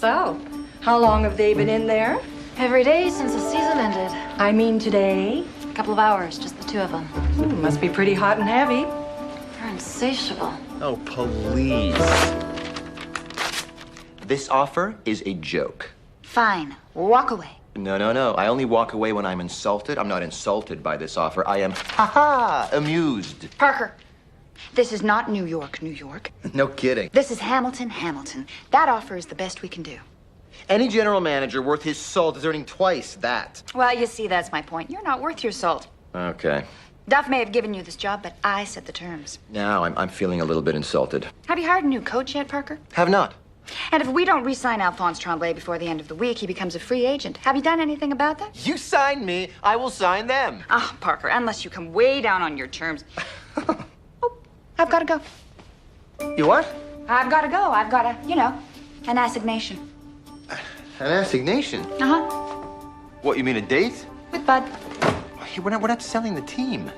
So, how long have they been in there? Every day since the season ended. I mean today. A couple of hours, just the two of them. Must be pretty hot and heavy. They're insatiable. Oh, please. This offer is a joke. Fine. Walk away. No. I only walk away when I'm insulted. I'm not insulted by this offer. I am, amused. Parker, this is not New York, New York. No kidding. This is Hamilton, Hamilton. That offer is the best we can do. Any general manager worth his salt is earning twice that. Well, you see, that's my point. You're not worth your salt. Okay. Duff may have given you this job, but I set the terms. Now I'm feeling a little bit insulted. Have you hired a new coach yet, Parker? Have not. And if we don't re-sign Alphonse Tremblay before the end of the week, he becomes a free agent. Have you done anything about that? You sign me, I will sign them. Ah, Parker, unless you come way down on your terms. Oh, I've got to go. You what? I've got to go. I've got to, an assignation. An assignation? Uh-huh. What, you mean a date? With Bud. Hey, we're not selling the team.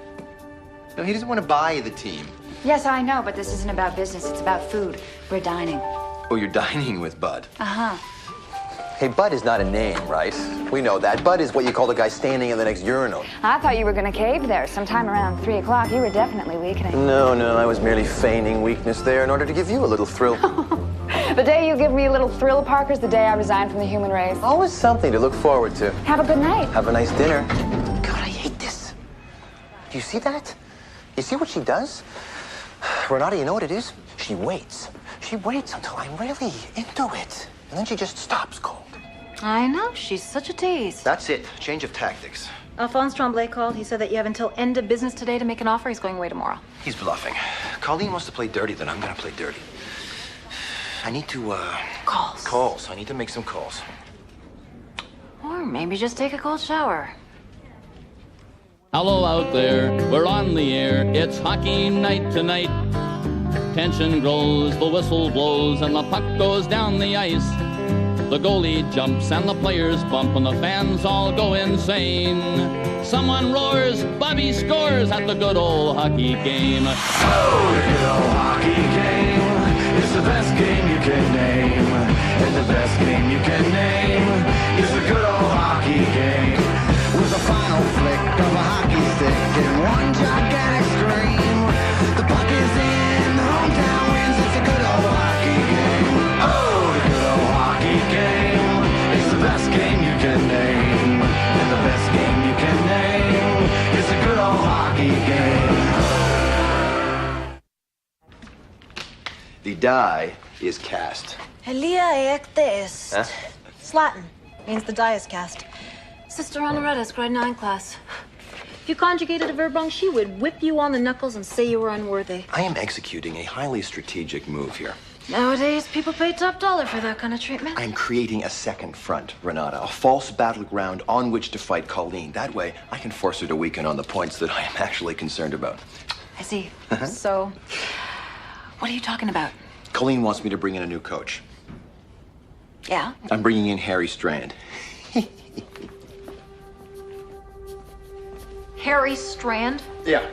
No, he doesn't want to buy the team. Yes, I know, but this isn't about business. It's about food. We're dining. Oh, you're dining with Bud. Uh-huh. Hey, Bud is not a name, right? We know that. Bud is what you call the guy standing in the next urinal. I thought you were going to cave there. Sometime around 3 o'clock, you were definitely weakening. No, I was merely feigning weakness there in order to give you a little thrill. The day you give me a little thrill, Parker's the day I resign from the human race. Always something to look forward to. Have a good night. Have a nice dinner. God, I hate this. Do you see that? You see what she does? Renata, you know what it is? She waits. She waits until I'm really into it. And then she just stops cold. I know, she's such a tease. That's it. Change of tactics. Alphonse Tremblay called. He said that you have until end of business today to make an offer. He's going away tomorrow. He's bluffing. Colleen wants to play dirty, then I'm gonna play dirty. I need to, Calls. Calls. I need to make some calls. Or maybe just take a cold shower. Hello out there, we're on the air. It's hockey night tonight. Tension grows, the whistle blows, and the puck goes down the ice. The goalie jumps and the players bump and the fans all go insane. Someone roars, Bobby scores at the good old hockey game. Oh, the good old hockey game. It's the best game you can name. And the best game you can name is the good old hockey game. With a final flick of a hockey stick and one gigantic scream. The puck is in, the hometown wins, it's a good old hockey game. Oh, the good old hockey game. It's the best game you can name. And the best game you can name is a good old hockey game. The die is cast. Elia ekte est. Huh? It's Latin. Means the die is cast. Sister Honoretta's grade 9 class. If you conjugated a verb wrong, she would whip you on the knuckles and say you were unworthy. I am executing a highly strategic move here. Nowadays, people pay top dollar for that kind of treatment. I'm creating a second front, Renata, a false battleground on which to fight Colleen. That way, I can force her to weaken on the points that I am actually concerned about. I see. So, what are you talking about? Colleen wants me to bring in a new coach. Yeah? I'm bringing in Harry Strand. Harry Strand? Yeah.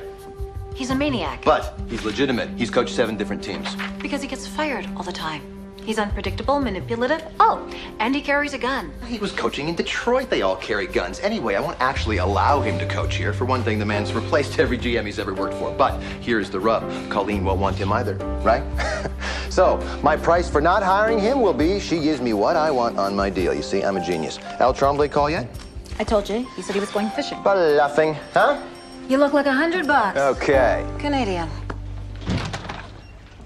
He's a maniac. But he's legitimate. He's coached 7 different teams. Because he gets fired all the time. He's unpredictable, manipulative. Oh, and he carries a gun. He was coaching in Detroit. They all carry guns. Anyway, I won't actually allow him to coach here. For one thing, the man's replaced every GM he's ever worked for. But here's the rub. Colleen won't want him either, right? So, my price for not hiring him will be she gives me what I want on my deal. You see, I'm a genius. Al Tremblay call yet? I told you. He said he was going fishing. Bluffing, huh? You look like $100. Okay. Canadian.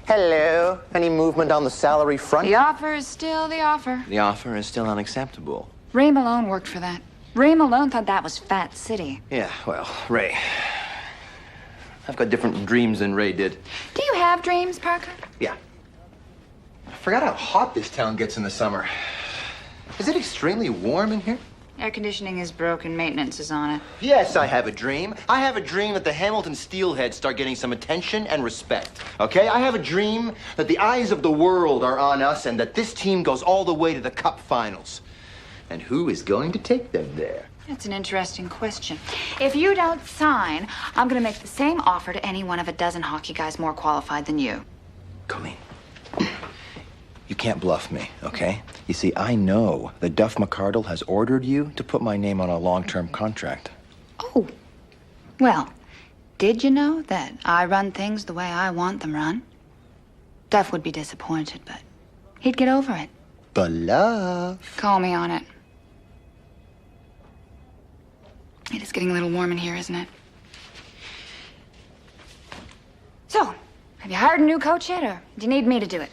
Hello. Any movement on the salary front? The offer is still the offer. The offer is still unacceptable. Ray Malone worked for that. Ray Malone thought that was Fat City. Yeah, well, Ray. I've got different dreams than Ray did. Do you have dreams, Parker? Yeah. I forgot how hot this town gets in the summer. Is it extremely warm in here? Air conditioning is broken. Maintenance is on it. Yes, I have a dream. I have a dream that the Hamilton Steelheads start getting some attention and respect, okay? I have a dream that the eyes of the world are on us and that this team goes all the way to the Cup Finals. And who is going to take them there? That's an interesting question. If you don't sign, I'm going to make the same offer to any one of a dozen hockey guys more qualified than you. Colleen, you can't bluff me, okay? You see, I know that Duff McCardle has ordered you to put my name on a long-term contract. Oh, well, did you know that I run things the way I want them run? Duff would be disappointed, but he'd get over it. Bluff. Call me on it. It is getting a little warm in here, isn't it? So, have you hired a new coach yet, or do you need me to do it?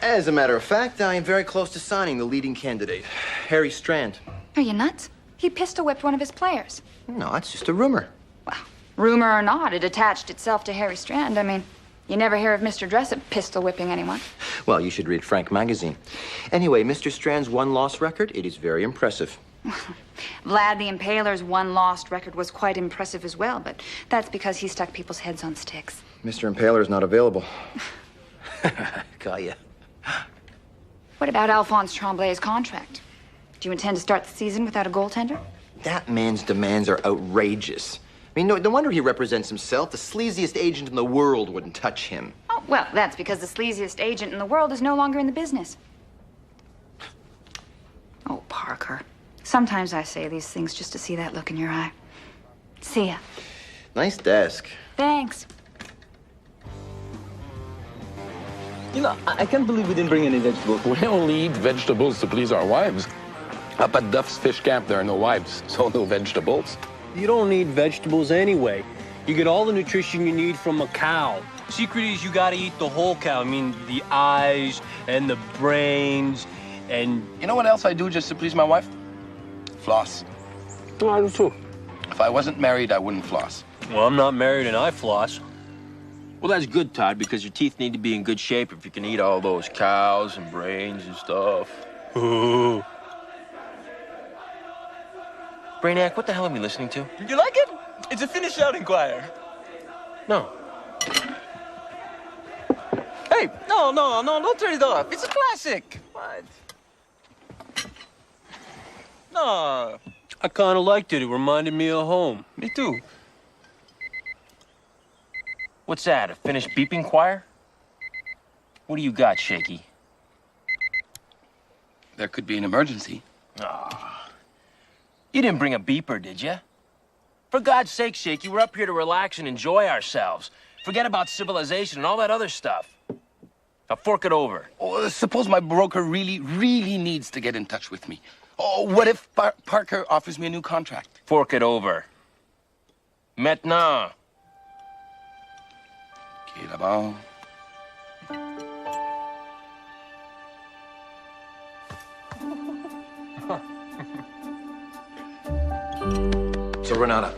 As a matter of fact, I am very close to signing the leading candidate, Harry Strand. Are you nuts? He pistol-whipped one of his players. No, it's just a rumor. Well, rumor or not, it attached itself to Harry Strand. I mean, you never hear of Mr. Dressop pistol-whipping anyone. Well, you should read Frank magazine. Anyway, Mr. Strand's one-loss record, it is very impressive. Vlad the Impaler's one-lost record was quite impressive as well, but that's because he stuck people's heads on sticks. Mr. Impaler is not available. Got ya. What about Alphonse Tremblay's contract? Do you intend to start the season without a goaltender? That man's demands are outrageous. I mean, no wonder he represents himself. The sleaziest agent in the world wouldn't touch him. Oh, well, that's because the sleaziest agent in the world is no longer in the business. Oh, Parker. Sometimes I say these things just to see that look in your eye. See ya. Nice desk. Thanks. You know, I can't believe we didn't bring any vegetables. We only eat vegetables to please our wives. Up at Duff's Fish Camp, there are no wives, so no vegetables. You don't need vegetables anyway. You get all the nutrition you need from a cow. Secret is you gotta eat the whole cow. I mean, the eyes and the brains and... You know what else I do just to please my wife? Floss. Oh, I do too. If I wasn't married, I wouldn't floss. Well, I'm not married and I floss. Well, that's good, Todd, because your teeth need to be in good shape if you can eat all those cows and brains and stuff. Ooh. Brainiac, what the hell are we listening to? You like it? It's a Finnish shouting choir. No. Hey, no, don't turn it off. It's a classic. What? No, I kind of liked it. It reminded me of home. Me too. What's that, a Finnish beeping choir? What do you got, Shaky? There could be an emergency. Ah. You didn't bring a beeper, did you? For God's sake, Shaky, we're up here to relax and enjoy ourselves. Forget about civilization and all that other stuff. Now fork it over. Oh, suppose my broker really needs to get in touch with me. Oh, what if Parker offers me a new contract? Fork it over. Maintenant. Okay, d'abord. So, Renata,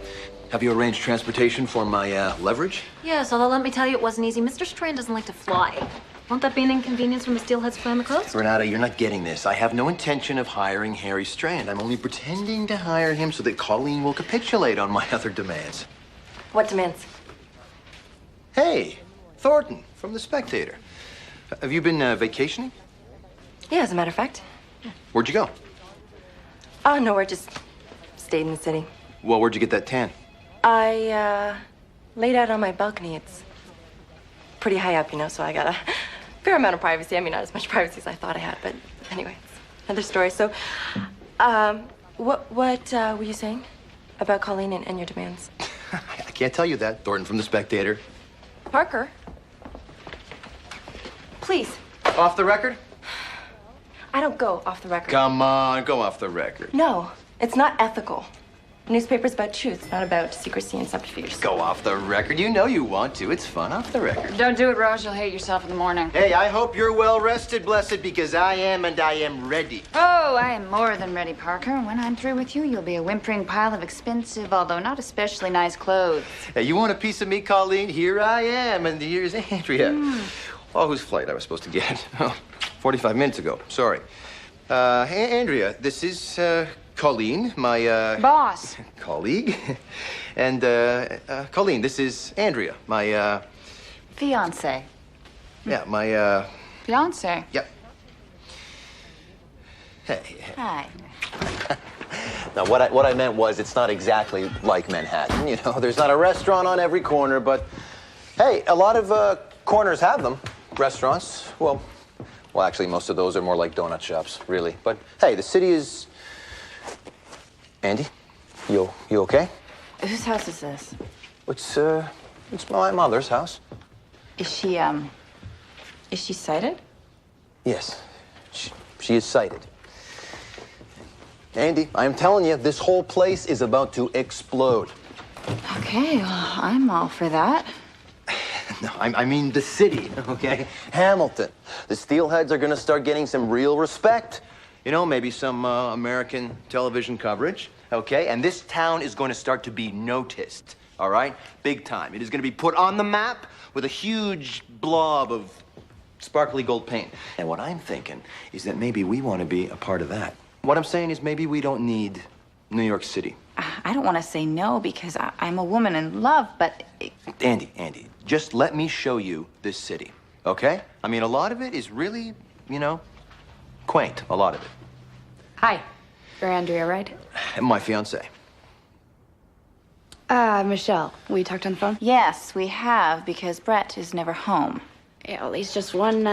have you arranged transportation for my leverage? Yes, although let me tell you, it wasn't easy. Mr. Strand doesn't like to fly. Won't that be an inconvenience when the steelheads fly on the coast? Renata, you're not getting this. I have no intention of hiring Harry Strand. I'm only pretending to hire him so that Colleen will capitulate on my other demands. What demands? Hey, Thornton from The Spectator. Have you been vacationing? Yeah, as a matter of fact. Where'd you go? Oh, nowhere, just stayed in the city. Well, where'd you get that tan? I, laid out on my balcony. It's pretty high up, you know, so I got a fair amount of privacy. I mean, not as much privacy as I thought I had, but anyway, it's another story. So, what were you saying about Colleen and your demands? I can't tell you that. Thornton from The Spectator. Parker? Please. Off the record? I don't go off the record. Come on, go off the record. No, it's not ethical. Newspaper's about truth, not about secrecy and subterfuge. Go off the record. You know you want to. It's fun off the record. Don't do it, Rose. You'll hate yourself in the morning. Hey, I hope you're well rested, blessed, because I am, and I am ready. Oh, I am more than ready, Parker. When I'm through with you, you'll be a whimpering pile of expensive, although not especially nice clothes. Hey, you want a piece of me, Colleen? Here I am, and here's Andrea. Oh, whose flight I was supposed to get? Oh, 45 minutes ago. Sorry. Andrea, this is, Colleen, my, Boss. colleague. And, Colleen, this is Andrea, my, Fiancé. yeah, my, Fiancé. yeah. Hey. Hi. Now, what I meant was it's not exactly like Manhattan. You know, there's not a restaurant on every corner, but hey, a lot of corners have them. Restaurants. Well, Well, actually, most of those are more like donut shops, really. But hey, the city is... Andy, you okay? Whose house is this? It's my mother's house. Is she sighted? Yes, she is sighted. Andy, I am telling you, this whole place is about to explode. Okay, well, I'm all for that. No, I mean the city, okay? Hamilton. The steelheads are gonna start getting some real respect. You know, maybe some American television coverage, okay? And this town is going to start to be noticed, all right? Big time. It is going to be put on the map with a huge blob of sparkly gold paint. And what I'm thinking is that maybe we want to be a part of that. What I'm saying is maybe we don't need New York City. I don't want to say no because I'm a woman in love, but... Andy, just let me show you this city, okay? I mean, a lot of it is really, you know, quaint, a lot of it. Hi. You're Andrea, right? My fiancée. Michelle, we talked on the phone? Yes, we have, because Brett is never home. Yeah, well, he's just one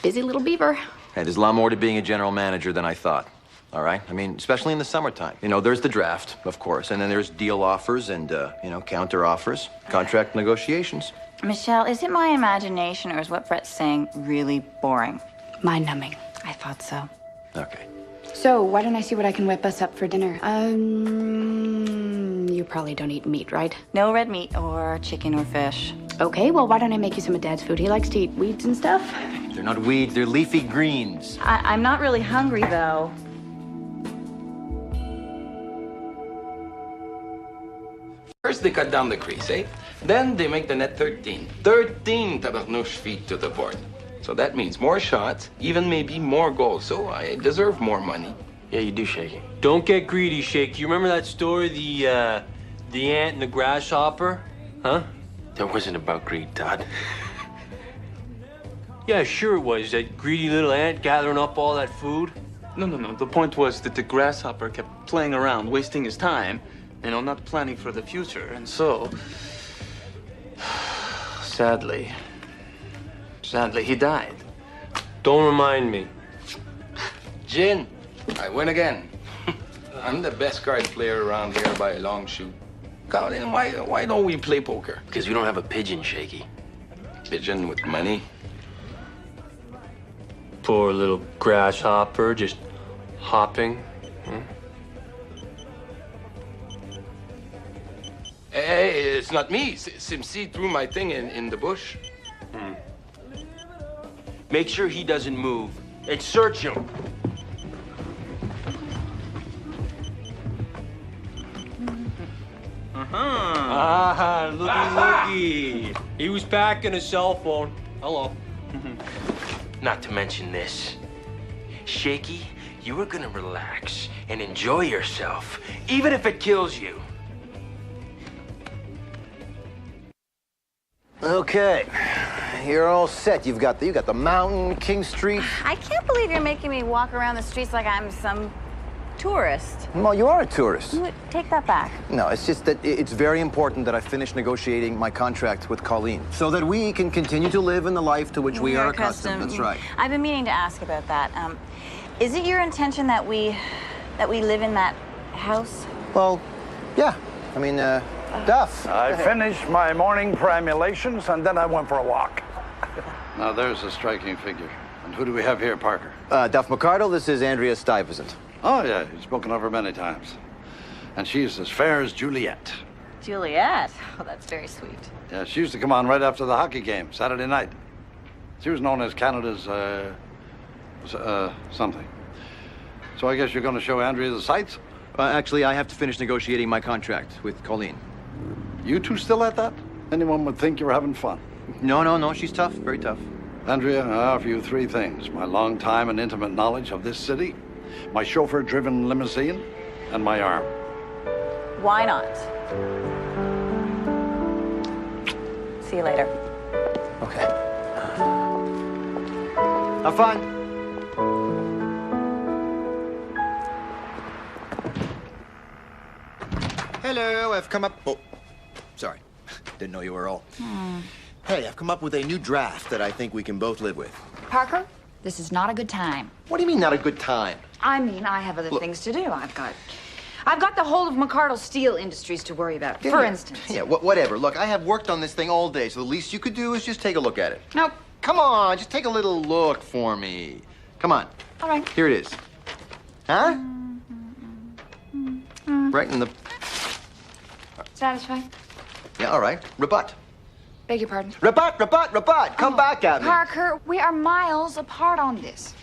busy little beaver. Hey, there's a lot more to being a general manager than I thought. All right? I mean, especially in the summertime. You know, there's the draft, of course, and then there's deal offers and, you know, counter offers, contract negotiations. Michelle, is it my imagination or is what Brett's saying really boring? Mind-numbing. I thought so. Okay. So, why don't I see what I can whip us up for dinner? You probably don't eat meat, right? No red meat or chicken or fish. Okay, well, why don't I make you some of Dad's food? He likes to eat weeds and stuff. They're not weeds, they're leafy greens. I'm not really hungry, though. First, they cut down the crease, eh? Then they make the net 13. 13 tabarnouche feet to the board. So that means more shots, even maybe more goals. So I deserve more money. Yeah, you do, Shaky. Don't get greedy, Shaky. You remember that story, the ant and the grasshopper? Huh? That wasn't about greed, Todd. Yeah, sure it was. That greedy little ant gathering up all that food. No. The point was that the grasshopper kept playing around, wasting his time, you know, not planning for the future. And so, sadly, he died. Don't remind me. Gin, I win again. I'm the best card player around here by a long shot. Colin, why don't we play poker? Because we don't have a pigeon, Shaky. Pigeon with money? Poor little grasshopper, just hopping. Hmm? Hey, it's not me. Simsi threw my thing in the bush. Hmm. Make sure he doesn't move and search him. Looky. He was packing a cell phone. Hello. Not to mention this. Shaky, you were gonna relax and enjoy yourself, even if it kills you. Okay, you're all set. You got the mountain, King Street. I can't believe you're making me walk around the streets like I'm some tourist. Well, you are a tourist. Take that back. No, it's just that it's very important that I finish negotiating my contract with Colleen so that we can continue to live in the life to which we are accustomed. That's right. I've been meaning to ask about that. Is it your intention that we live in that house? Well, yeah. I mean, Duff. I finished my morning perambulations and then I went for a walk. Now there's a striking figure. And who do we have here, Parker? Duff McCardle, this is Andrea Stuyvesant. Oh, yeah, you've spoken of her many times. And she's as fair as Juliet. Juliet? Oh, that's very sweet. Yeah, she used to come on right after the hockey game, Saturday night. She was known as Canada's, something. So I guess you're going to show Andrea the sights? Actually, I have to finish negotiating my contract with Colleen. You two still at that? Anyone would think you were having fun. No, she's tough, very tough. Andrea, I offer you three things. My long time and intimate knowledge of this city, my chauffeur-driven limousine, and my arm. Why not? See you later. Okay. Have fun. Hello, I've come up... Oh, sorry. Didn't know you were all. Hey, I've come up with a new draft that I think we can both live with. Parker, This is not a good time. What do you mean, not a good time? I mean, I have other things to do. I've got the whole of McCardle Steel Industries to worry about, for instance. Yeah, whatever. Look, I have worked on this thing all day, so the least you could do is just take a look at it. Nope. Come on, just take a little look for me. Come on. All right. Here it is. Huh? Right in the... Satisfied? Yeah, all right. Rebut. Beg your pardon? Rebut! Come back at me. Parker, we are miles apart on this.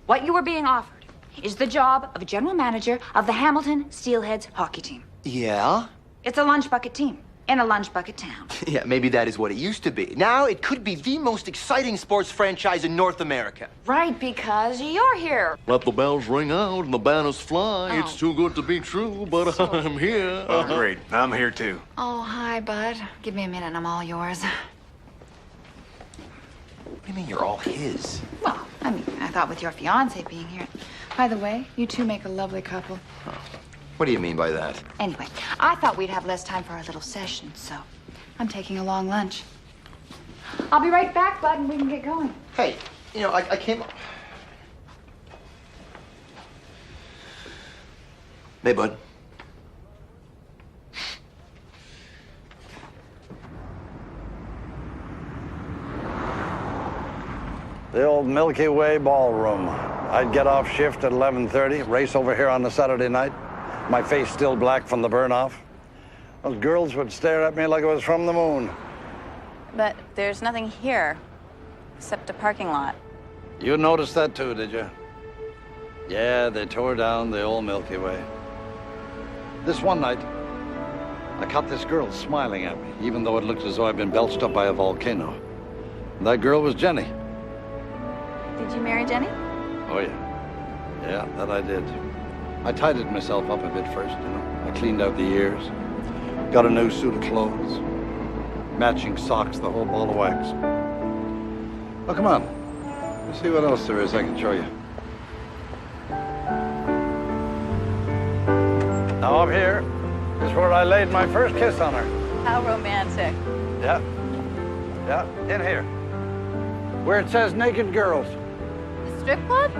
What you are being offered is the job of a general manager of the Hamilton Steelheads hockey team. Yeah? It's a lunch bucket team in a lunch bucket town. Yeah, maybe that is what it used to be. Now it could be the most exciting sports franchise in North America. Right, because you're here. Let the bells ring out and the banners fly. It's too good to be true, but I'm here. Oh, great. I'm here, too. Oh, hi, bud. Give me a minute and I'm all yours. What do you mean you're all his? Well, I mean, I thought with your fiance being here. By the way, you two make a lovely couple. What do you mean by that? Anyway, I thought we'd have less time for our little session, so I'm taking a long lunch. I'll be right back, bud, and we can get going. Hey, you know, I came... Hey, bud. The old Milky Way ballroom. I'd get off shift at 11:30, race over here on a Saturday night, my face still black from the burn-off. Those girls would stare at me like it was from the moon. But there's nothing here except a parking lot. You noticed that too, did you? Yeah, they tore down the old Milky Way. This one night, I caught this girl smiling at me, even though it looked as though I'd been belched up by a volcano. That girl was Jenny. Did you marry Jenny? Oh, yeah. Yeah, that I did. I tidied myself up a bit first, you know. I cleaned out the ears, got a new suit of clothes, matching socks, the whole ball of wax. Oh, come on. Let's see what else there is I can show you. Now, up here is where I laid my first kiss on her. How romantic. Yeah. Yeah, in here. Where it says Naked Girls. A strip club?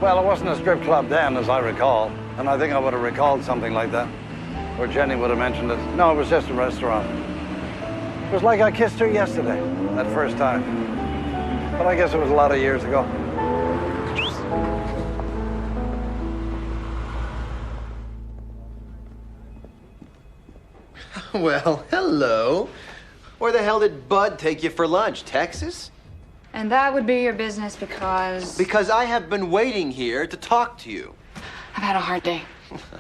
Well, it wasn't a strip club then, as I recall. And I think I would have recalled something like that. Or Jenny would have mentioned it. No, it was just a restaurant. It was like I kissed her yesterday, that first time. But I guess it was a lot of years ago. Well, hello. Where the hell did Bud take you for lunch? Texas? And that would be your business because... Because I have been waiting here to talk to you. I've had a hard day.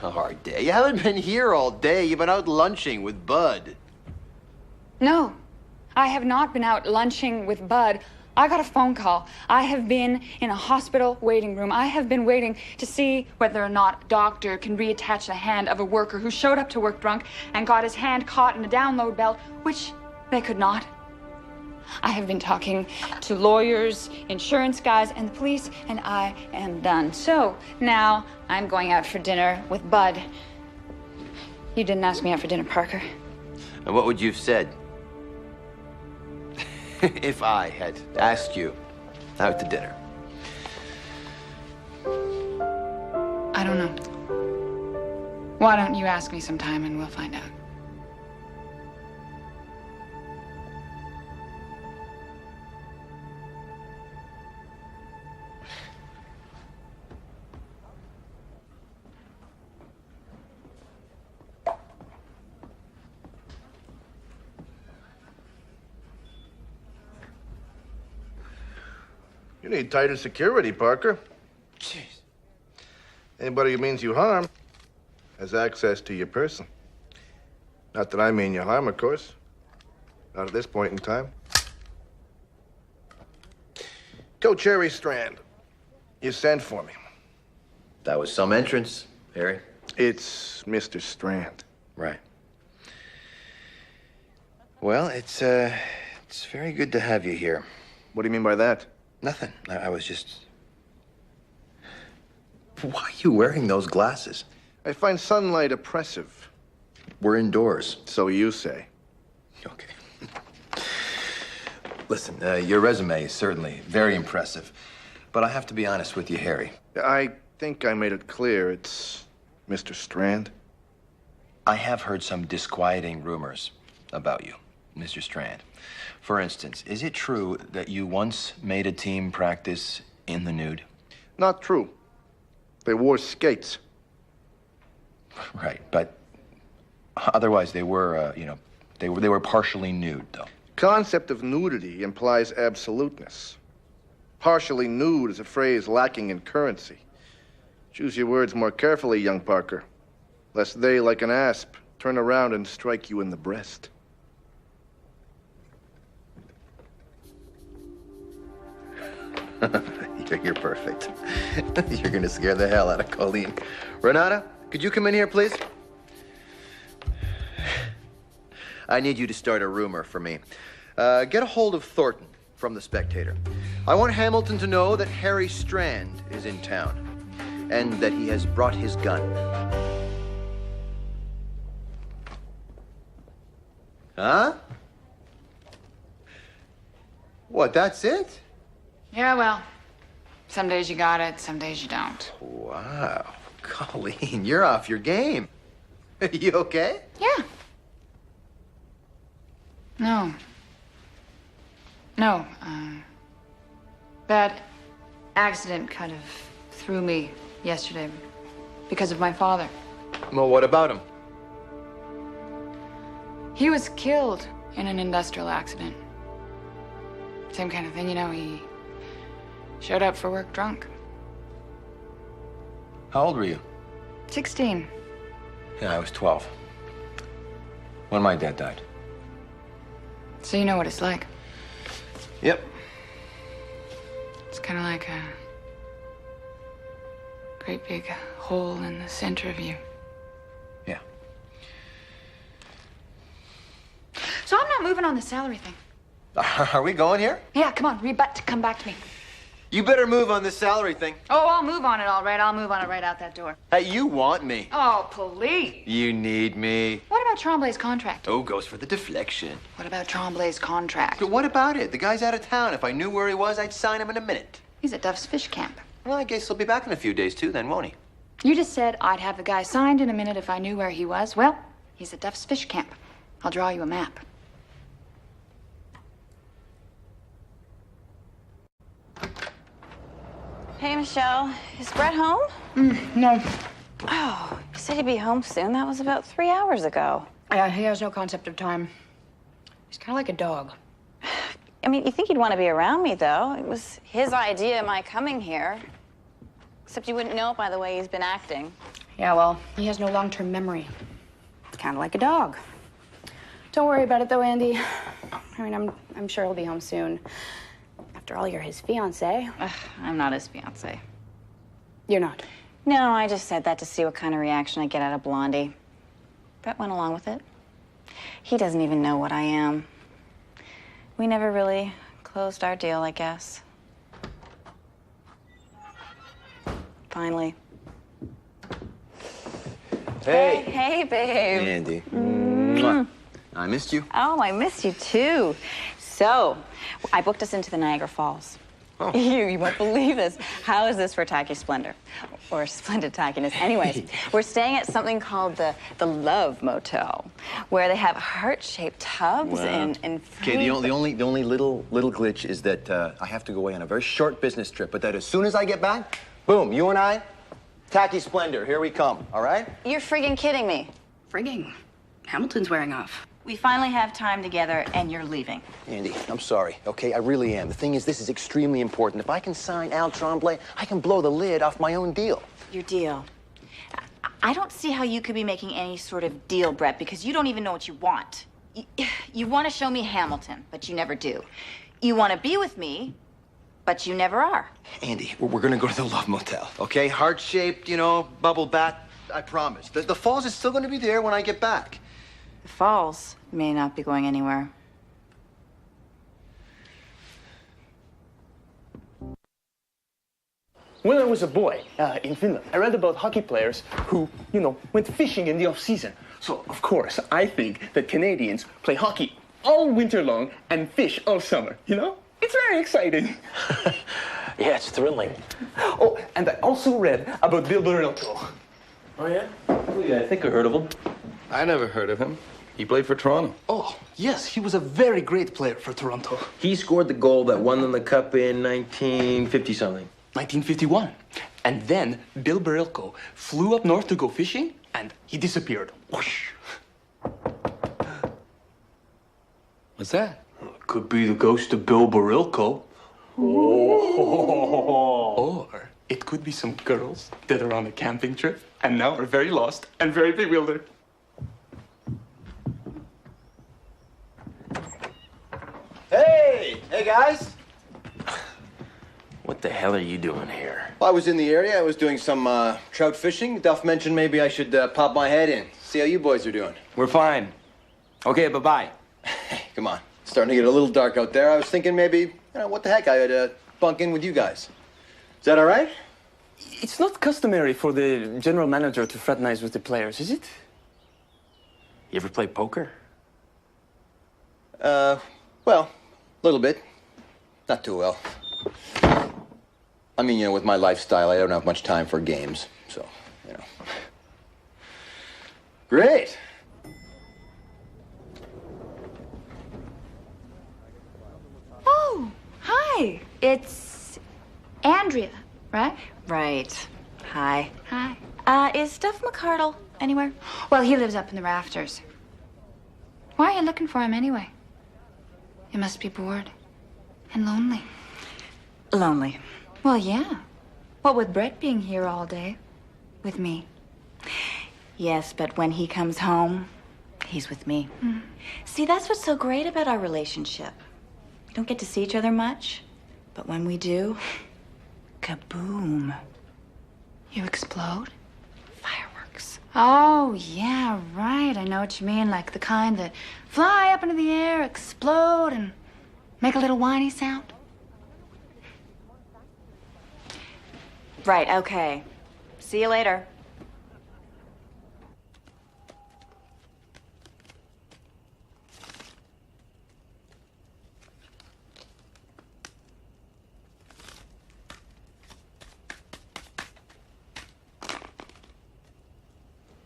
A hard day? You haven't been here all day. You've been out lunching with Bud. No, I have not been out lunching with Bud. I got a phone call. I have been in a hospital waiting room. I have been waiting to see whether or not a doctor can reattach the hand of a worker who showed up to work drunk and got his hand caught in a download belt, which they could not. I have been talking to lawyers, insurance guys, and the police, and I am done. So now I'm going out for dinner with Bud. You didn't ask me out for dinner, Parker. And what would you have said if I had asked you out to dinner? I don't know. Why don't you ask me sometime and we'll find out. You need tighter security, Parker. Jeez. Anybody who means you harm has access to your person. Not that I mean you harm, of course. Not at this point in time. Coach Harry Strand, you sent for me. That was some entrance, Harry. It's Mr. Strand. Right. Well, it's very good to have you here. What do you mean by that? Nothing. I was just... Why are you wearing those glasses? I find sunlight oppressive. We're indoors. So you say. Okay. Listen, your resume is certainly very impressive. But I have to be honest with you, Harry. I think I made it clear it's Mr. Strand. I have heard some disquieting rumors about you, Mr. Strand. For instance, is it true that you once made a team practice in the nude? Not true. They wore skates. Right, but otherwise they were, they were partially nude, though. Concept of nudity implies absoluteness. Partially nude is a phrase lacking in currency. Choose your words more carefully, young Parker, lest they, like an asp, turn around and strike you in the breast. You're perfect. You're gonna scare the hell out of Colleen. Renata, could you come in here, please? I need you to start a rumor for me. Get a hold of Thornton from The Spectator. I want Hamilton to know that Harry Strand is in town and that he has brought his gun. Huh? What, that's it? Yeah, well, some days you got it, some days you don't. Wow. Colleen, you're off your game. You okay? Yeah. No. No, bad accident kind of threw me yesterday because of my father. Well, what about him? He was killed in an industrial accident. Same kind of thing, he showed up for work drunk. How old were you? 16. Yeah, I was 12. When my dad died. So you know what it's like. Yep. It's kind of like a great big hole in the center of you. Yeah. So I'm not moving on the salary thing. Are we going here? Yeah, come on, come back to me. You better move on this salary thing. Oh, I'll move on it, all right. I'll move on it right out that door. Hey, you want me. Oh, please. You need me. What about Tremblay's contract? Oh, goes for the deflection. What about Tremblay's contract? But what about it? The guy's out of town. If I knew where he was, I'd sign him in a minute. He's at Duff's Fish Camp. Well, I guess he'll be back in a few days, too, then, won't he? You just said I'd have the guy signed in a minute if I knew where he was. Well, he's at Duff's Fish Camp. I'll draw you a map. Hey, Michelle. Is Brett home? No. Oh, you said he'd be home soon. That was about 3 hours ago. Yeah, he has no concept of time. He's kind of like a dog. I mean, you think he'd want to be around me, though. It was his idea, my coming here. Except you wouldn't know it by the way he's been acting. Yeah, well, he has no long-term memory. It's kind of like a dog. Don't worry about it, though, Andy. I mean, I'm sure he'll be home soon. After all, you're his fiancé. I'm not his fiancé. You're not? No, I just said that to see what kind of reaction I get out of Blondie. Brett went along with it. He doesn't even know what I am. We never really closed our deal, I guess. Finally. Hey. Hey, babe. Andy. Mwah. I missed you. Oh, I missed you, too. So, I booked us into the Niagara Falls. Oh. You won't believe this. How is this for tacky splendor? Or splendid tackiness? Anyways, we're staying at something called the Love Motel, where they have heart-shaped tubs and Okay, the only little glitch is that I have to go away on a very short business trip, but that as soon as I get back, boom, you and I, tacky splendor, here we come, all right? You're friggin' kidding me. Frigging? Hamilton's wearing off. We finally have time together, and you're leaving. Andy, I'm sorry, okay? I really am. The thing is, this is extremely important. If I can sign Al Tremblay, I can blow the lid off my own deal. Your deal. I don't see how you could be making any sort of deal, Brett, because you don't even know what you want. You want to show me Hamilton, but you never do. You want to be with me, but you never are. Andy, we're gonna go to the Love Motel, okay? Heart-shaped, bubble bath, I promise. The Falls is still gonna be there when I get back. The Falls may not be going anywhere. When I was a boy in Finland, I read about hockey players who, went fishing in the off-season. So, of course, I think that Canadians play hockey all winter long and fish all summer, you know? It's very exciting. Yeah, it's thrilling. Oh, and I also read about Bill Barilko. Oh, yeah? Oh, yeah, I think I heard of him. I never heard of him. He played for Toronto. Oh, yes, he was a very great player for Toronto. He scored the goal that won them the cup in 1950-something. 1951. And then Bill Barilko flew up north to go fishing, and he disappeared. Whoosh. What's that? Could be the ghost of Bill Barilko. Or it could be some girls that are on a camping trip and now are very lost and very bewildered. Hey! Hey, guys! What the hell are you doing here? Well, I was in the area. I was doing some trout fishing. Duff mentioned maybe I should pop my head in, see how you boys are doing. We're fine. Okay, bye-bye. Hey, come on. It's starting to get a little dark out there. I was thinking maybe, what the heck, I would bunk in with you guys. Is that all right? It's not customary for the general manager to fraternize with the players, is it? You ever play poker? Well, a little bit. Not too well. I mean, with my lifestyle, I don't have much time for games, so, Great! Oh, hi. It's Andrea, right? Right. Hi. Hi. Is Duff McCardle anywhere? Well, he lives up in the rafters. Why are you looking for him anyway? You must be bored and lonely. Lonely. Well, yeah. What with Brett being here all day with me. Yes, but when he comes home, he's with me. See, that's what's so great about our relationship. We don't get to see each other much, but when we do, kaboom. You explode? Fireworks. Oh, yeah, right. I know what you mean. Like the kind that fly up into the air, explode, and make a little whiny sound. Right, okay. See you later.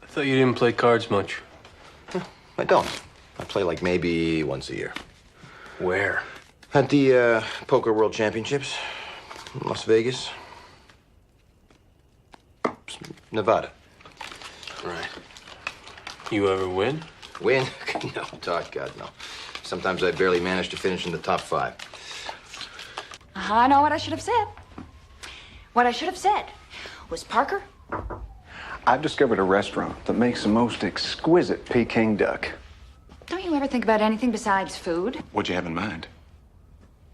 I thought you didn't play cards much. I don't. I play like maybe once a year. Where? At the Poker World Championships, in Las Vegas. Nevada. Right. You ever win? Win? No, Todd, God, no. Sometimes I barely manage to finish in the top 5. I know what I should have said. What I should have said was, Parker, I've discovered a restaurant that makes the most exquisite Peking duck. don't you ever think about anything besides food? What'd you have in mind?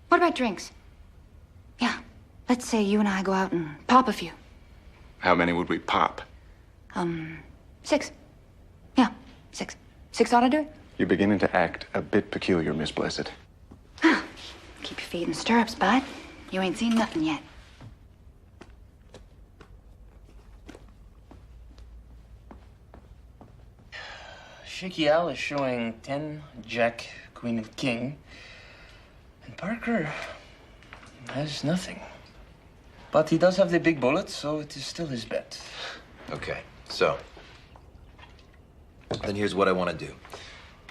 What about drinks? Yeah, let's say you and I go out and pop a few. How many would we pop? 6. Yeah, 6. 6 ought to do it. You're beginning to act a bit peculiar, Miss Blessed. Keep your feet in stirrups, bud. You ain't seen nothing yet. Shaky Al is showing 10, Jack, Queen, and King. And Parker has nothing. But he does have the big bullets, so it is still his bet. Okay, so. Then here's what I want to do.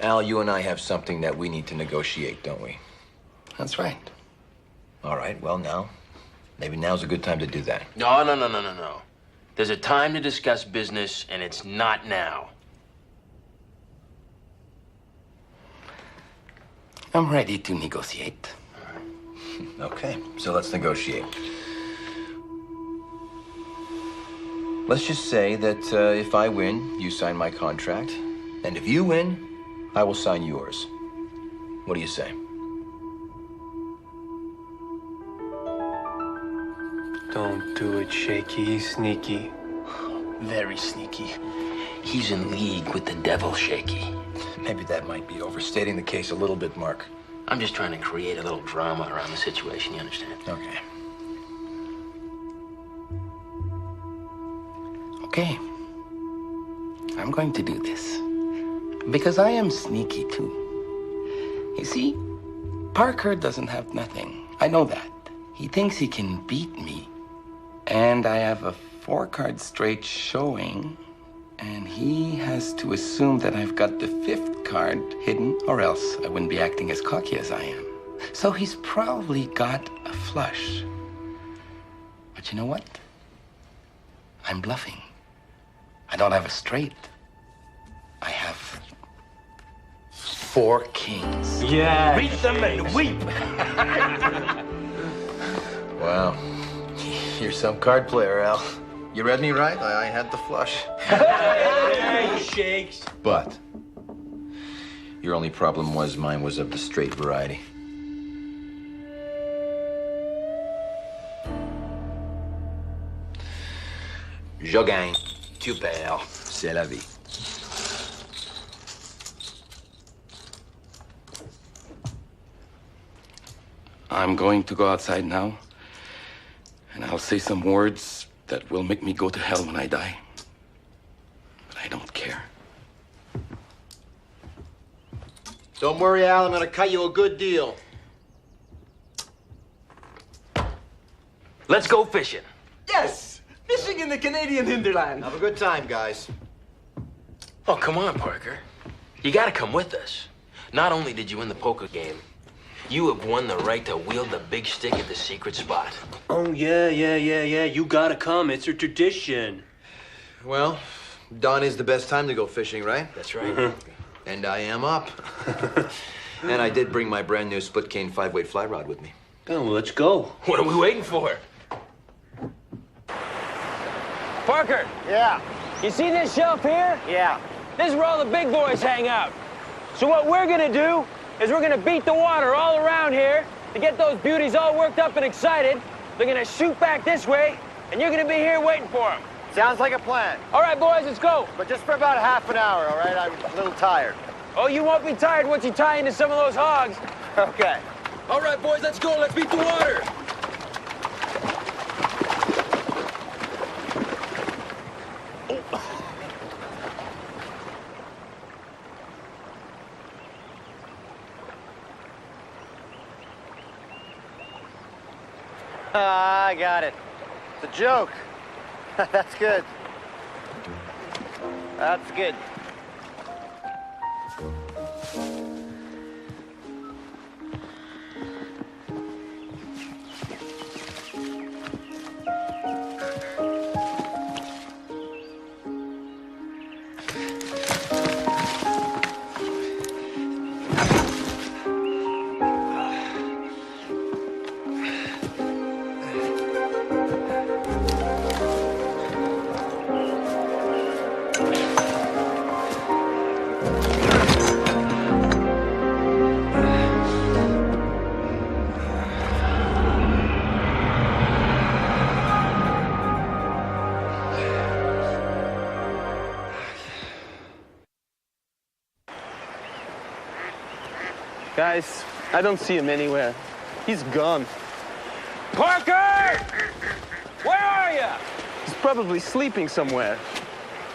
Al, you and I have something that we need to negotiate, don't we? That's right. All right, well, maybe now's a good time to do that. No. There's a time to discuss business, and it's not now. I'm ready to negotiate. Okay, so let's negotiate. Let's just say that if I win, you sign my contract. And if you win, I will sign yours. What do you say? Don't do it, Shaky. He's sneaky. Very sneaky. He's in league with the devil, Shaky. Maybe that might be overstating the case a little bit, Mark. I'm just trying to create a little drama around the situation, you understand? Okay. Okay. I'm going to do this. Because I am sneaky, too. You see, Parker doesn't have nothing. I know that. He thinks he can beat me. And I have a 4-card straight showing, and he has to assume that I've got the 5th card hidden, or else I wouldn't be acting as cocky as I am. So he's probably got a flush. But you know what? I'm bluffing. I don't have a straight. I have 4 kings. Yeah. Beat them and weep. Wow. You're some card player, Al. You read me right. I had the flush. Yeah, he shakes. But your only problem was mine was of the straight variety. Je gagne, tu perds, c'est la vie. I'm going to go outside now, and I'll say some words that will make me go to hell when I die. But I don't care. Don't worry, Al. I'm going to cut you a good deal. Let's go fishing. Yes! Fishing in the Canadian hinterland. Have a good time, guys. Oh, come on, Parker. You gotta come with us. Not only did you win the poker game, you have won the right to wield the big stick at the secret spot. Oh, yeah. You gotta come. It's a tradition. Well, dawn is the best time to go fishing, right? That's right. And I am up. And I did bring my brand new split cane 5-weight fly rod with me. Oh, well, let's go. What are we waiting for? Parker. Yeah. You see this shelf here? Yeah. This is where all the big boys hang out. So what we're gonna do is we're gonna beat the water all around here to get those beauties all worked up and excited. They're gonna shoot back this way, and you're gonna be here waiting for them. Sounds like a plan. All right, boys, let's go. But just for about half an hour, all right? I'm a little tired. Oh, you won't be tired once you tie into some of those hogs. Okay. All right, boys, let's go. Let's beat the water. I got it. It's a joke. That's good. That's good. Guys, I don't see him anywhere. He's gone. Parker! Where are you? He's probably sleeping somewhere.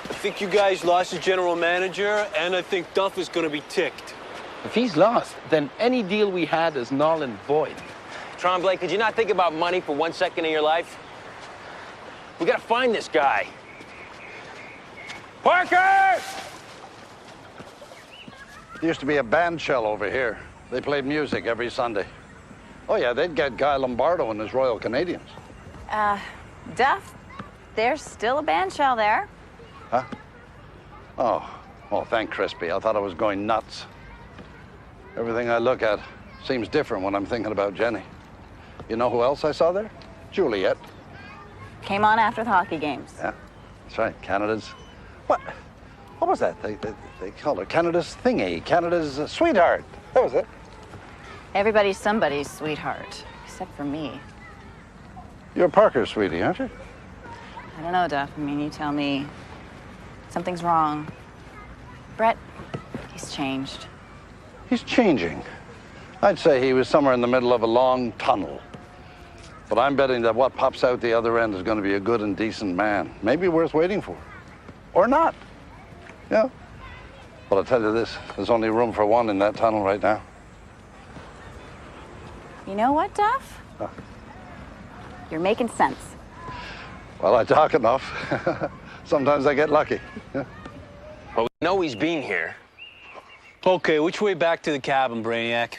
I think you guys lost the general manager, and I think Duff is gonna be ticked. If he's lost, then any deal we had is null and void. Tremblay, could you not think about money for 1 second of your life? We gotta find this guy. Parker! There used to be a band shell over here. They played music every Sunday. Oh, yeah, they'd get Guy Lombardo and his Royal Canadians. Duff, there's still a band shell there. Huh? Oh, well, thank Crispy. I thought I was going nuts. Everything I look at seems different when I'm thinking about Jenny. You know who else I saw there? Juliet. Came on after the hockey games. Yeah, that's right. Canada's... What was that? They called her Canada's thingy, Canada's sweetheart. That was it. Everybody's somebody's sweetheart, except for me. You're Parker's sweetie, aren't you? I don't know, Duff. I mean, you tell me. Something's wrong. Brett, he's changed. He's changing. I'd say he was somewhere in the middle of a long tunnel. But I'm betting that what pops out the other end is going to be a good and decent man. Maybe worth waiting for. Or not. Yeah. But I'll tell you this, there's only room for one in that tunnel right now. You know what, Duff? You're making sense. Well, I talk enough. Sometimes I get lucky. Well, we know he's been here. Okay, which way back to the cabin, Brainiac?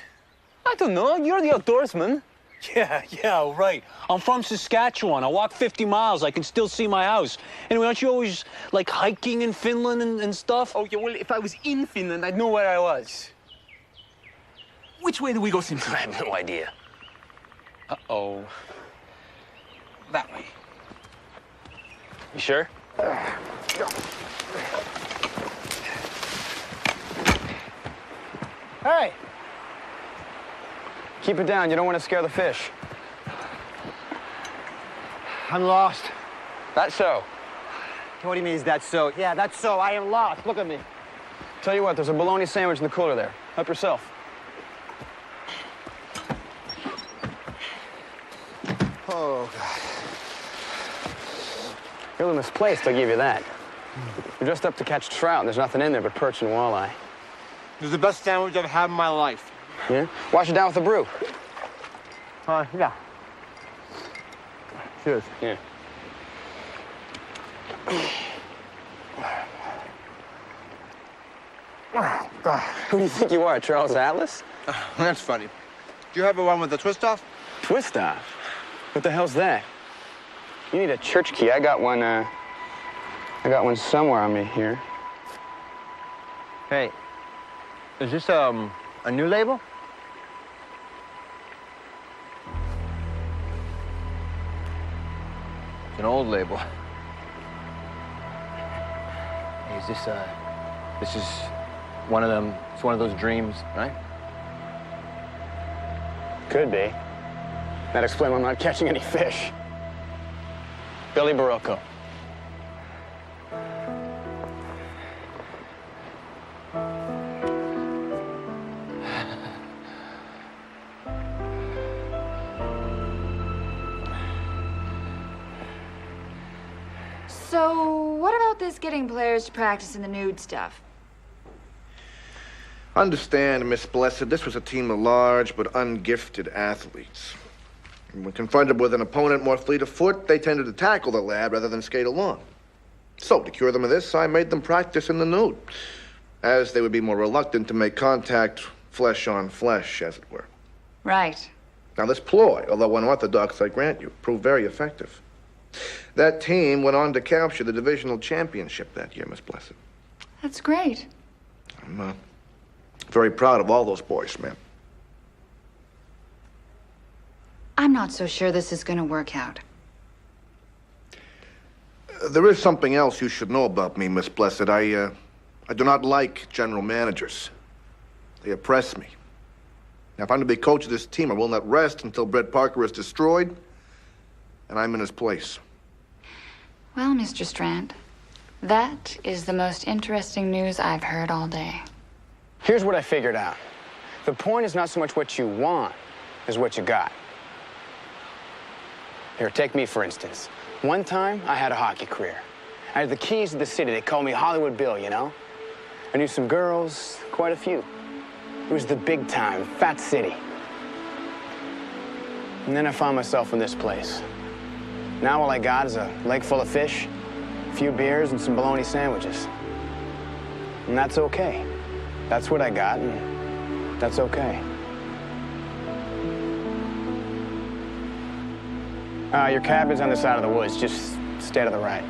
I don't know. You're the outdoorsman. Yeah, right. I'm from Saskatchewan. I walk 50 miles. I can still see my house. Anyway, aren't you always, like, hiking in Finland and stuff? Oh, yeah, well, if I was in Finland, I'd know where I was. Which way do we go, Simpson? I have no idea. Uh-oh. That way. You sure? Hey! Keep it down. You don't want to scare the fish. I'm lost. That's so. What do you mean, is that so? Yeah, that's so. I am lost. Look at me. Tell you what, there's a bologna sandwich in the cooler there. Help yourself. Oh, God. You're a little misplaced, I'll give you that. You're just up to catch trout, and there's nothing in there but perch and walleye. This is the best sandwich I've had in my life. Yeah? Wash it down with a brew. Yeah. Cheers. Yeah. Who do you think you are, Charles Atlas? That's funny. Do you have a one with a twist off? Twist off? What the hell's that? You need a church key. I got one somewhere on me here. Hey, is this a new label? It's an old label. Hey, is this is one of them, it's one of those dreams, right? Could be. That'd explain why I'm not catching any fish. Billy Barocco. So, what about this getting players to practice in the nude stuff? Understand, Miss Blessed, this was a team of large but ungifted athletes. When confronted with an opponent more fleet of foot, they tended to tackle the lad rather than skate along. So, to cure them of this, I made them practice in the nude, as they would be more reluctant to make contact flesh on flesh, as it were. Right. Now, this ploy, although unorthodox, I grant you, proved very effective. That team went on to capture the divisional championship that year, Miss Blessed. That's great. I'm very proud of all those boys, ma'am. I'm not so sure this is going to work out. There is something else you should know about me, Miss Blessed. I do not like general managers. They oppress me. Now, if I'm to be coach of this team, I will not rest until Brett Parker is destroyed and I'm in his place. Well, Mr. Strand, that is the most interesting news I've heard all day. Here's what I figured out. The point is not so much what you want as what you got. Here, take me, for instance. One time, I had a hockey career. I had the keys to the city. They called me Hollywood Bill, you know? I knew some girls, quite a few. It was the big time, fat city. And then I found myself in this place. Now all I got is a lake full of fish, a few beers, and some bologna sandwiches. And that's okay. That's what I got, and that's okay. Your cabin's on the side of the woods. Just stay to the right.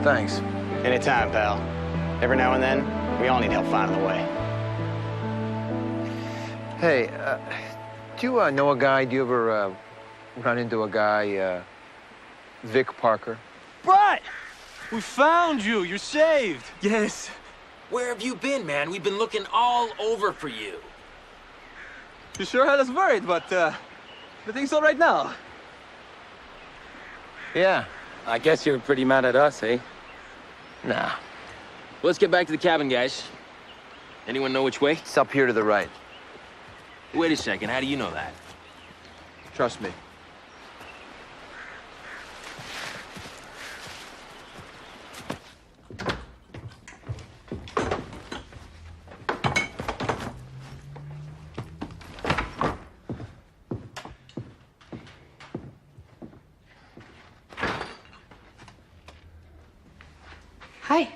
Thanks. Anytime, pal. Every now and then, we all need help finding the way. Hey, do you know a guy? Do you ever run into a guy, Vic Parker? Brett! We found you. You're saved. Yes. Where have you been, man? We've been looking all over for you. You sure had us worried, but everything's all right now. Yeah, I guess you're pretty mad at us, eh? Nah. Let's get back to the cabin, guys. Anyone know which way? It's up here to the right. Wait a second, how do you know that? Trust me. Hi.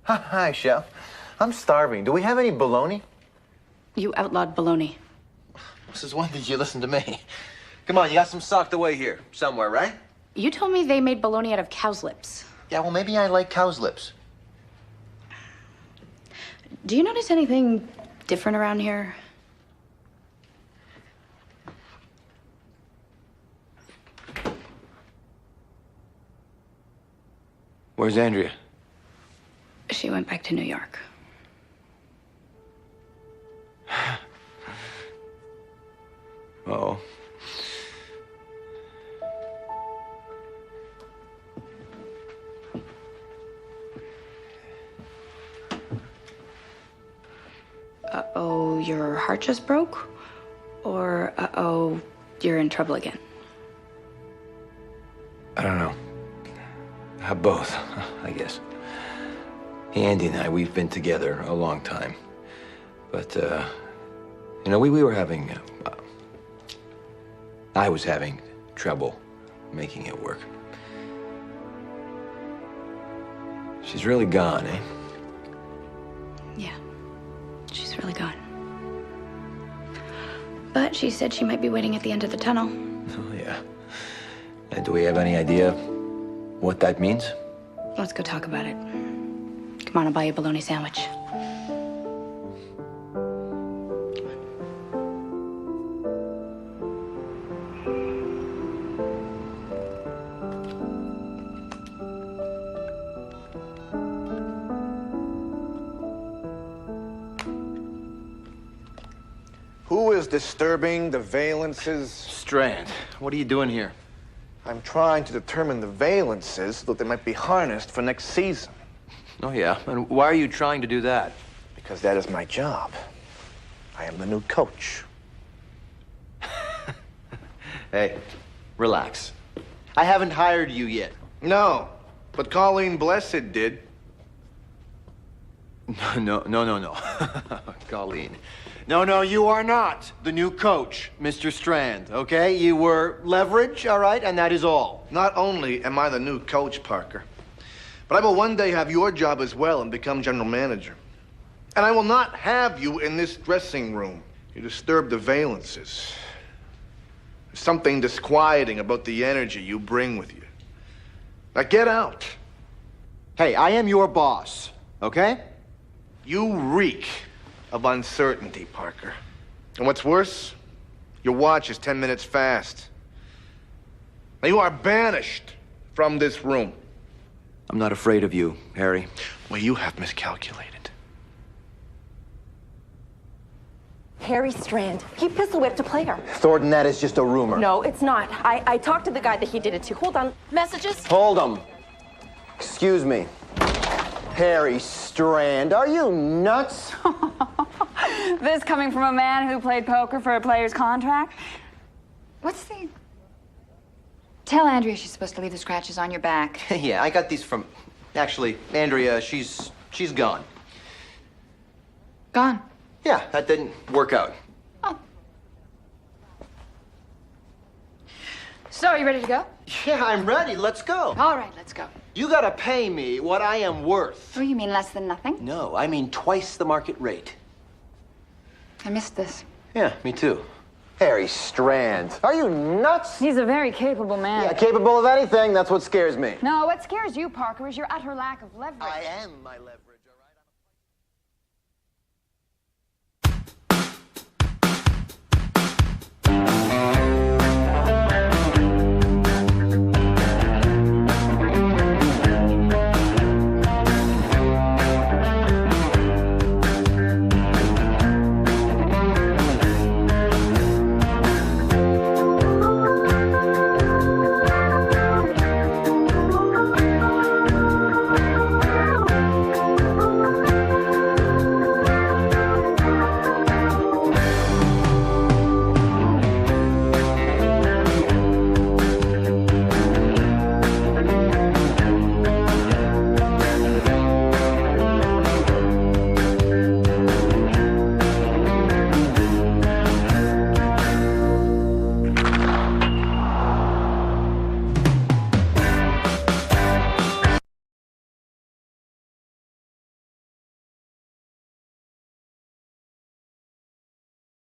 Hi, Chef. I'm starving. Do we have any bologna? You outlawed bologna. Since when did you listen to me? Come on, you got some socked away here somewhere, right? You told me they made bologna out of cow's lips. Yeah, well, maybe I like cow's lips. Do you notice anything different around here? Where's Andrea? She went back to New York. Uh-oh. Uh-oh, your heart just broke? Or uh-oh, you're in trouble again? I don't know. Both, I guess. Andy and I, we've been together a long time. But, you know, we were having... I was having trouble making it work. She's really gone, eh? Yeah, she's really gone. But she said she might be waiting at the end of the tunnel. Oh, yeah. Do we have any idea what that means? Let's go talk about it. Come on, I'll buy you a bologna sandwich. Who is disturbing the valences? Strand, what are you doing here? I'm trying to determine the valences so that they might be harnessed for next season. Oh, yeah? And why are you trying to do that? Because that is my job. I am the new coach. Hey, relax. I haven't hired you yet. No, but Colleen Blessed did. No. Colleen. No, you are not the new coach, Mr. Strand, okay? You were leverage, all right, and that is all. Not only am I the new coach, Parker, but I will one day have your job as well and become general manager. And I will not have you in this dressing room. You disturb the valences. There's something disquieting about the energy you bring with you. Now get out. Hey, I am your boss, okay? You reek of uncertainty, Parker. And what's worse, your watch is 10 minutes fast. Now you are banished from this room. I'm not afraid of you, Harry. Well, you have miscalculated. Harry Strand. He pistol whipped a player. Thornton, that is just a rumor. No, it's not. I talked to the guy that he did it to. Hold on. Messages? Hold 'em. Excuse me. Harry Strand, are you nuts? This coming from a man who played poker for a player's contract? What's the... Tell Andrea she's supposed to leave the scratches on your back. Yeah, I got these from... Actually, Andrea, she's gone. Gone? Yeah, that didn't work out. So, are you ready to go? Yeah, I'm ready. Let's go. All right, let's go. You gotta pay me what I am worth. Oh, you mean less than nothing? No, I mean twice the market rate. I missed this. Yeah, me too. Harry Strand, are you nuts? He's a very capable man. Yeah, capable of anything. That's what scares me. No, what scares you, Parker, is your utter lack of leverage. I am my leverage.